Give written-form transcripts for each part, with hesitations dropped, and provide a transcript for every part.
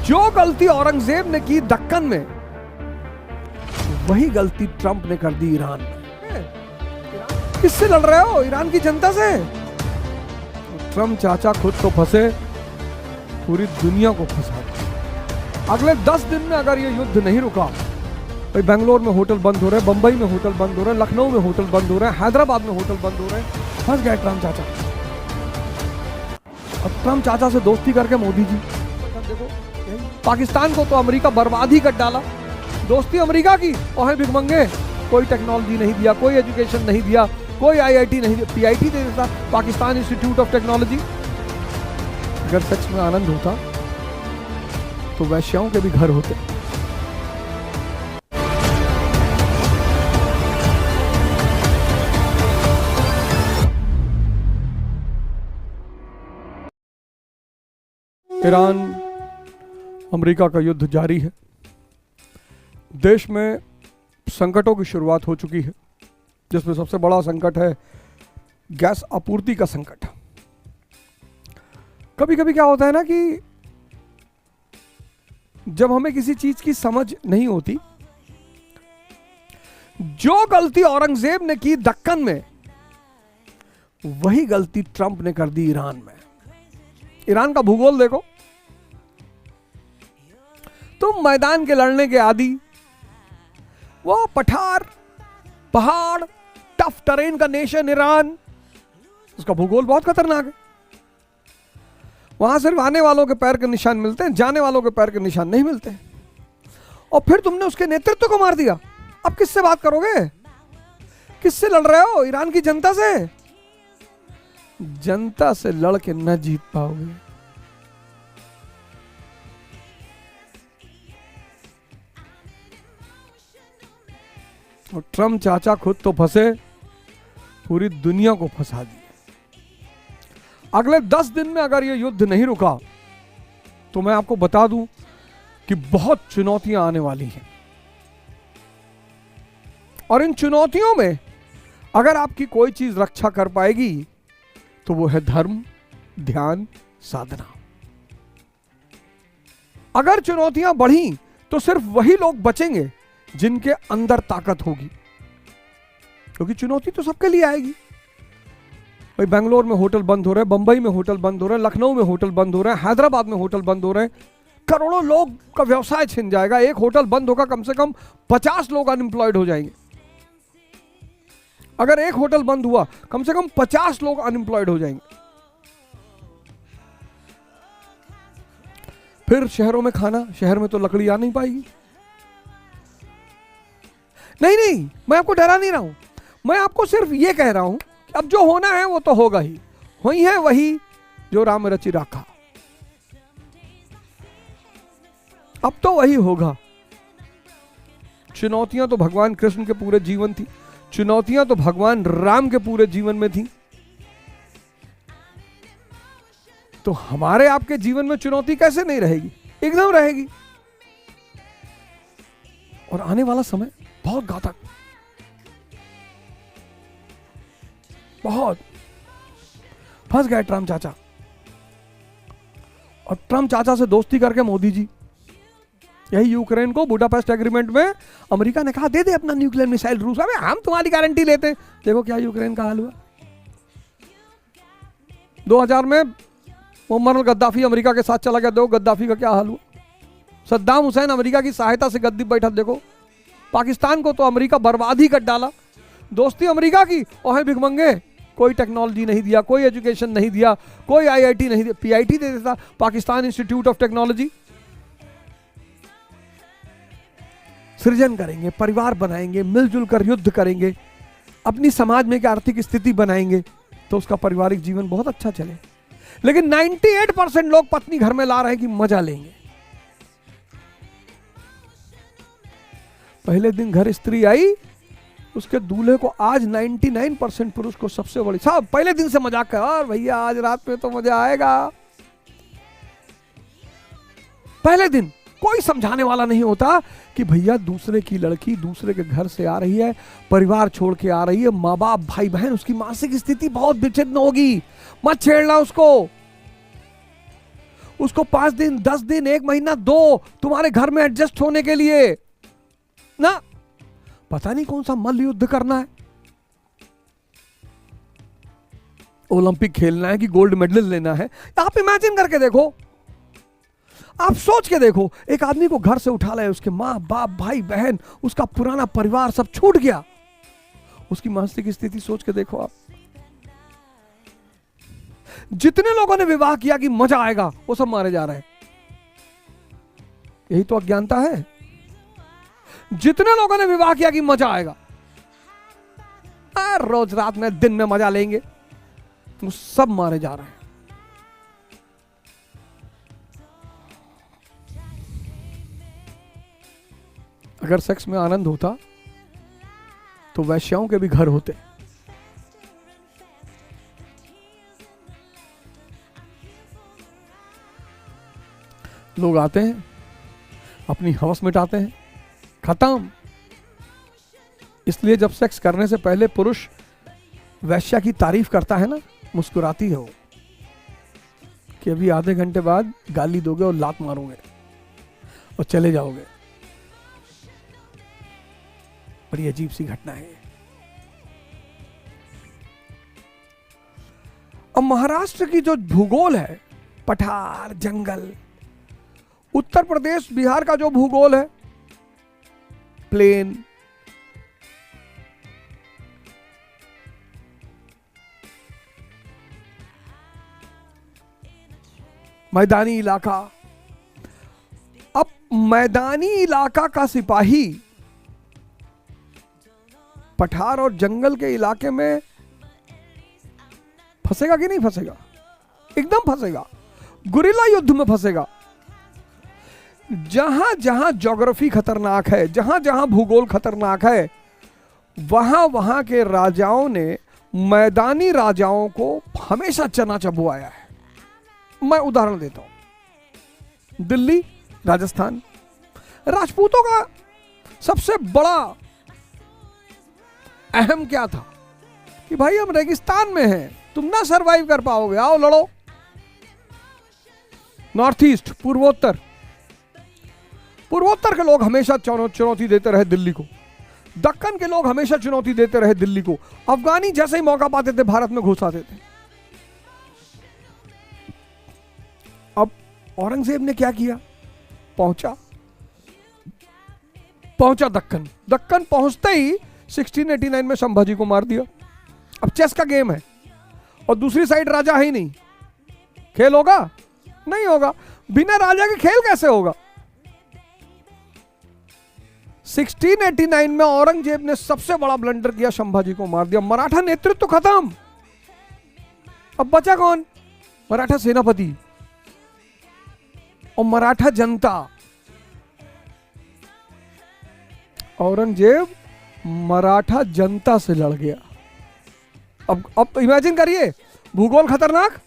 जो गलती औरंगजेब ने की दक्कन में, वही गलती ट्रंप ने कर दी ईरान में। किससे लड़ रहे हो? ईरान की जनता से। ट्रंप चाचा खुद तो फंसे, पूरी दुनिया को फंसा दिया। अगले 10 दिन में अगर ये युद्ध नहीं रुका, भाई बेंगलोर में होटल बंद हो रहे, बंबई में होटल बंद हो रहे, लखनऊ में होटल बंद हो रहे, हैदराबाद में होटल बंद हो रहे। फंस गए ट्रंप चाचा। अब ट्रंप चाचा से दोस्ती करके मोदी जी देखो, पाकिस्तान को तो अमेरिका बर्बाद ही कर डाला। दोस्ती अमेरिका की और है भिखमंगे। कोई टेक्नोलॉजी नहीं दिया, कोई एजुकेशन नहीं दिया, कोई आईआईटी नहीं दिया। पीआईटी दे देता, पाकिस्तान इंस्टीट्यूट ऑफ टेक्नोलॉजी। अगर सच में आनंद होता तो वैश्याओं के भी घर होते। ईरान अमेरिका का युद्ध जारी है। देश में संकटों की शुरुआत हो चुकी है, जिसमें सबसे बड़ा संकट है गैस आपूर्ति का संकट। कभी कभी क्या होता है ना कि जब हमें किसी चीज की समझ नहीं होती, जो गलती औरंगजेब ने की दक्कन में, वही गलती ट्रंप ने कर दी ईरान में। ईरान का भूगोल देखो, तुम मैदान के लड़ने के आदी, वो पठार पहाड़ टफ टेरेन का नेशन ईरान, उसका भूगोल बहुत खतरनाक है। वहां सिर्फ आने वालों के पैर के निशान मिलते हैं, जाने वालों के पैर के निशान नहीं मिलते। और फिर तुमने उसके नेतृत्व को मार दिया। अब किससे बात करोगे? किससे लड़ रहे हो? ईरान की जनता से। जनता से लड़ के न जीत पाओगे। और ट्रंप चाचा खुद तो फंसे, पूरी दुनिया को फंसा दिया। अगले 10 दिन में अगर ये युद्ध नहीं रुका, तो मैं आपको बता दूं कि बहुत चुनौतियां आने वाली हैं। और इन चुनौतियों में अगर आपकी कोई चीज रक्षा कर पाएगी तो वो है धर्म, ध्यान, साधना। अगर चुनौतियां बढ़ी तो सिर्फ वही लोग बचेंगे जिनके अंदर ताकत होगी, क्योंकि चुनौती तो सबके लिए आएगी। भाई बेंगलोर में होटल बंद हो रहे, बंबई में होटल बंद हो रहे, लखनऊ में होटल बंद हो रहे, हैदराबाद में होटल बंद हो रहे। करोड़ों लोग का व्यवसाय छिन जाएगा। एक होटल बंद होगा, कम से कम 50 लोग अनएम्प्लॉयड हो जाएंगे। अगर एक होटल बंद हुआ, कम से कम 50 लोग अनएम्प्लॉयड हो जाएंगे। फिर शहरों में खाना, शहर में तो लकड़ी आ नहीं पाएगी। नहीं, मैं आपको डरा नहीं रहा हूं। मैं आपको सिर्फ ये कह रहा हूं, अब जो होना है वो तो होगा ही। हुई है वही जो राम रचि राखा, अब तो वही होगा। चुनौतियां तो भगवान कृष्ण के पूरे जीवन थी, चुनौतियां तो भगवान राम के पूरे जीवन में थी। तो हमारे आपके जीवन में चुनौती कैसे नहीं रहेगी? एकदम रहेगी। और आने वाला समय बहुत घातक, बहुत। फंस गए ट्रंप चाचा। और ट्रंप चाचा से दोस्ती करके मोदी जी, यही यूक्रेन को बुडापेस्ट एग्रीमेंट में अमेरिका ने कहा दे दे अपना न्यूक्लियर मिसाइल रूस, अबे हम तुम्हारी गारंटी लेते हैं। देखो क्या यूक्रेन का हाल हुआ। 2000 में मुअम्मर गद्दाफी अमेरिका के साथ चला गया, देखो गद्दाफी का क्या हाल हुआ। सद्दाम हुसैन अमेरिका की सहायता से गद्दी बैठा, देखो पाकिस्तान को तो अमेरिका बर्बाद ही कर डाला। दोस्ती अमेरिका की और है भिखमंगे। कोई टेक्नोलॉजी नहीं दिया, कोई एजुकेशन नहीं दिया, कोई आईआईटी नहीं दिया। पीआईटी दे देता, पाकिस्तान इंस्टीट्यूट ऑफ टेक्नोलॉजी। सृजन करेंगे, परिवार बनाएंगे, मिलजुल कर युद्ध करेंगे, अपनी समाज में की आर्थिक स्थिति बनाएंगे तो उसका पारिवारिक जीवन बहुत अच्छा चले। लेकिन 98% लोग पत्नी घर में ला रहे हैं कि मजा लेंगे। पहले दिन घर स्त्री आई, उसके दूल्हे को आज 99% पुरुष को सबसे बड़ी साहब पहले दिन से मजाक कर, और भैया आज रात में तो मजा आएगा। पहले दिन कोई समझाने वाला नहीं होता कि भैया दूसरे की लड़की दूसरे के घर से आ रही है, परिवार छोड़ के आ रही है, माँ बाप भाई बहन, उसकी मानसिक स्थिति बहुत विच्छिन्न होगी, मत छेड़ना उसको। उसको 5 दिन 10 दिन 1 महीना दो तुम्हारे घर में एडजस्ट होने के लिए ना। पता नहीं कौन सा मल्ल युद्ध करना है, ओलंपिक खेलना है कि गोल्ड मेडल लेना है। आप इमेजिन करके देखो, आप सोच के देखो, एक आदमी को घर से उठा लाए, उसके माँ बाप भाई बहन उसका पुराना परिवार सब छूट गया, उसकी मानसिक स्थिति सोच के देखो आप। जितने लोगों ने विवाह किया कि मजा आएगा वो सब मारे जा रहे हैं। यही तो अज्ञानता है। जितने लोगों ने विवाह किया कि मजा आएगा, रोज रात में दिन में मजा लेंगे, वो सब मारे जा रहे हैं। अगर सेक्स में आनंद होता तो वैश्याओं के भी घर होते। लोग आते हैं, अपनी हवस मिटाते हैं, खत्म। इसलिए जब सेक्स करने से पहले पुरुष वैश्या की तारीफ करता है ना, मुस्कुराती है वो कि अभी आधे घंटे बाद गाली दोगे और लात मारोगे और चले जाओगे। बड़ी अजीब सी घटना है। अब महाराष्ट्र की जो भूगोल है, पठार जंगल, उत्तर प्रदेश बिहार का जो भूगोल है प्लेन, मैदानी इलाका। अब मैदानी इलाका का सिपाही पठार और जंगल के इलाके में फंसेगा कि नहीं फंसेगा? एकदम फंसेगा, गुरिल्ला युद्ध में फंसेगा। जहां जहां ज्योग्राफी खतरनाक है, जहां जहां भूगोल खतरनाक है, वहां वहां के राजाओं ने मैदानी राजाओं को हमेशा चना चबुआया है। मैं उदाहरण देता हूं, दिल्ली, राजस्थान, राजपूतों का सबसे बड़ा अहम क्या था कि भाई हम रेगिस्तान में हैं, तुम ना सरवाइव कर पाओगे, आओ लड़ो। नॉर्थ ईस्ट, पूर्वोत्तर, पूर्वोत्तर के लोग हमेशा चुनौती देते रहे दिल्ली को। दक्कन के लोग हमेशा चुनौती देते रहे दिल्ली को। अफगानी जैसे ही मौका पाते थे भारत में घुस आते थे। अब औरंगजेब ने क्या किया? पहुंचा दक्कन। दक्कन पहुंचते ही 1689 में संभाजी को मार दिया। अब चेस का गेम है और दूसरी साइड राजा है ही नहीं, खेल होगा? नहीं होगा। बिना राजा के खेल कैसे होगा? 1689 में औरंगजेब ने सबसे बड़ा ब्लंडर किया, संभाजी को मार दिया। मराठा नेतृत्व तो खत्म। अब बचा कौन? मराठा सेनापति और मराठा जनता। औरंगजेब मराठा जनता से लड़ गया। अब इमेजिन करिए, भूगोल खतरनाक,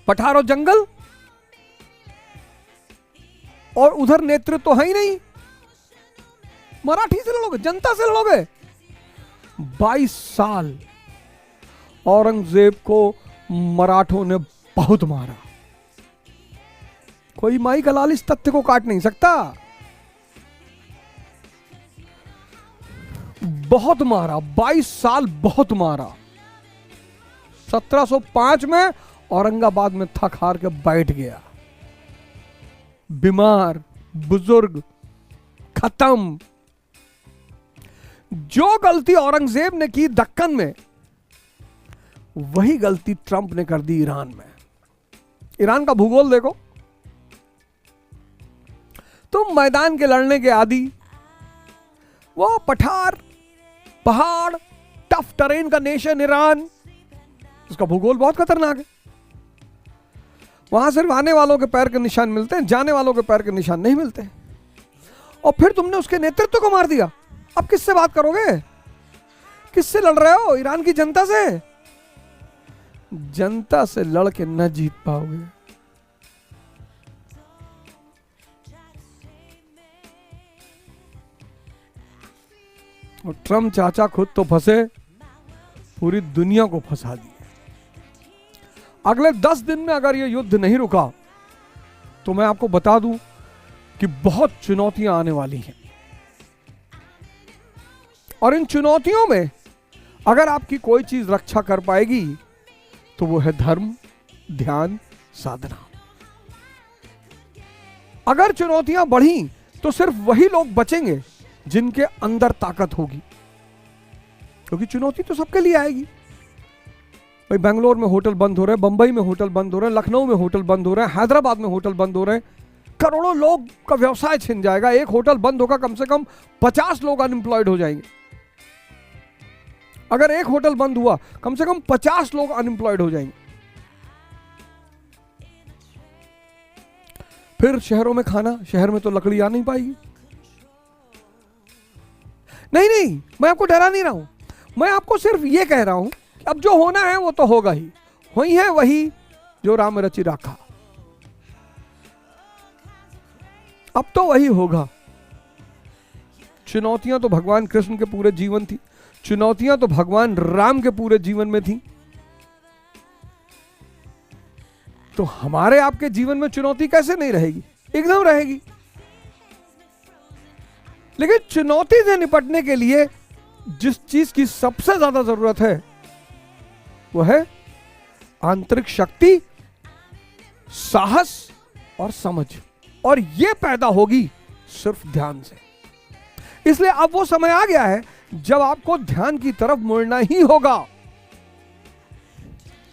पठार और जंगल, और उधर नेतृत्व तो है ही नहीं। मराठी से लड़ोगे, जनता से लड़ोगे। 22 साल औरंगजेब को मराठों ने बहुत मारा। कोई माई का लाल इस तथ्य को काट नहीं सकता। बहुत मारा, 22 साल बहुत मारा। 1705 में औरंगाबाद में थक हार के बैठ गया, बीमार, बुजुर्ग, खत्म। जो गलती औरंगजेब ने की दक्कन में, वही गलती ट्रंप ने कर दी ईरान में। ईरान का भूगोल देखो, तुम मैदान के लड़ने के आदी, वो पठार, पहाड़, टफ टेरेन का नेशन ईरान, उसका भूगोल बहुत खतरनाक है। वहां सिर्फ आने वालों के पैर के निशान मिलते हैं, जाने वालों के पैर के निशान नहीं मिलते। और फिर तुमने उसके नेतृत्व को मार दिया। अब किससे बात करोगे? किससे लड़ रहे हो? ईरान की जनता से। जनता से लड़ के न जीत पाओगे। और ट्रम्प चाचा खुद तो फंसे, पूरी दुनिया को फंसा दिए। अगले 10 दिन में अगर ये युद्ध नहीं रुका तो मैं आपको बता दूं कि बहुत चुनौतियां आने वाली हैं, और इन चुनौतियों में अगर आपकी कोई चीज रक्षा कर पाएगी तो वो है धर्म, ध्यान, साधना। अगर चुनौतियां बढ़ी तो सिर्फ वही लोग बचेंगे जिनके अंदर ताकत होगी, क्योंकि चुनौती तो सबके लिए आएगी। भाई बेंगलोर में होटल बंद हो रहे हैं, बंबई में होटल बंद हो रहे हैं, लखनऊ में होटल बंद हो रहे हैं, हैदराबाद में होटल बंद हो रहे हैं, करोड़ों लोग का व्यवसाय छिन जाएगा। एक होटल बंद होगा, कम से कम 50 लोग अनएम्प्लॉयड हो जाएंगे। अगर एक होटल बंद हुआ, कम से कम 50 लोग अनएम्प्लॉयड हो जाएंगे। फिर शहरों में खाना, शहर में तो लकड़ी आ नहीं पाएगी। नहीं, मैं आपको डरा नहीं रहा हूं, मैं आपको सिर्फ ये कह रहा हूं कि अब जो होना है वो तो होगा ही, वही है वही जो राम रचि राखा, अब तो वही होगा। चुनौतियां तो भगवान कृष्ण के पूरे जीवन थी, चुनौतियां तो भगवान राम के पूरे जीवन में थी, तो हमारे आपके जीवन में चुनौती कैसे नहीं रहेगी? एकदम रहेगी। लेकिन चुनौती से निपटने के लिए जिस चीज की सबसे ज्यादा जरूरत है वो है आंतरिक शक्ति, साहस और समझ, और ये पैदा होगी सिर्फ ध्यान से। इसलिए अब वो समय आ गया है जब आपको ध्यान की तरफ मुड़ना ही होगा।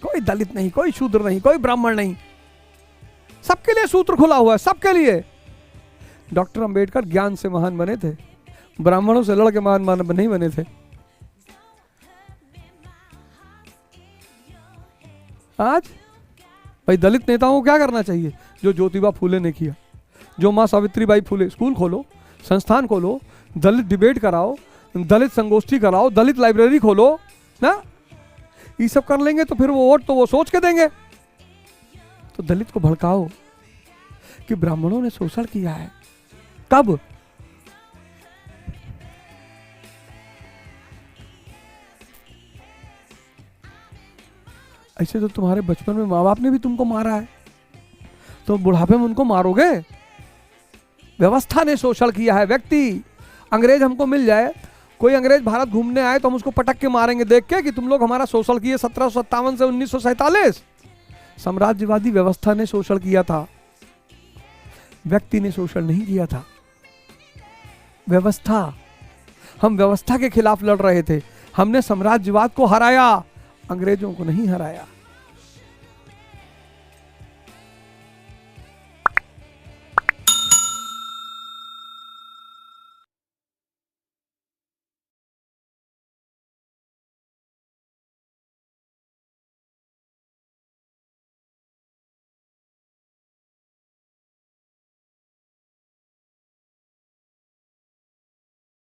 कोई दलित नहीं, कोई शूद्र नहीं, कोई ब्राह्मण नहीं, सबके लिए सूत्र खुला हुआ है, सबके लिए। डॉक्टर अंबेडकर ज्ञान से महान बने थे, ब्राह्मणों से लड़के महान नहीं बने थे। आज भाई दलित नेताओं को क्या करना चाहिए? जो ज्योतिबा फूले ने किया, जो मां सावित्रीबाई फूले, स्कूल खोलो, संस्थान खोलो, दलित डिबेट कराओ, दलित संगोष्ठी कराओ, दलित लाइब्रेरी खोलो ना, ये सब कर लेंगे तो फिर वो वोट तो वो सोच के देंगे। तो दलित को भड़काओ कि ब्राह्मणों ने शोषण किया है। कब? ऐसे तो तुम्हारे बचपन में माँ बाप ने भी तुमको मारा है, तो बुढ़ापे में उनको मारोगे? व्यवस्था ने शोषण किया है। व्यक्ति, अंग्रेज हमको मिल जाए, कोई अंग्रेज भारत घूमने आए तो हम उसको पटक के मारेंगे देख के कि तुम लोग हमारा शोषण किए 1757 से 1947। साम्राज्यवादी व्यवस्था ने शोषण किया था, व्यक्ति ने शोषण नहीं किया था। व्यवस्था, हम व्यवस्था के खिलाफ लड़ रहे थे, हमने साम्राज्यवाद को हराया, अंग्रेजों को नहीं हराया।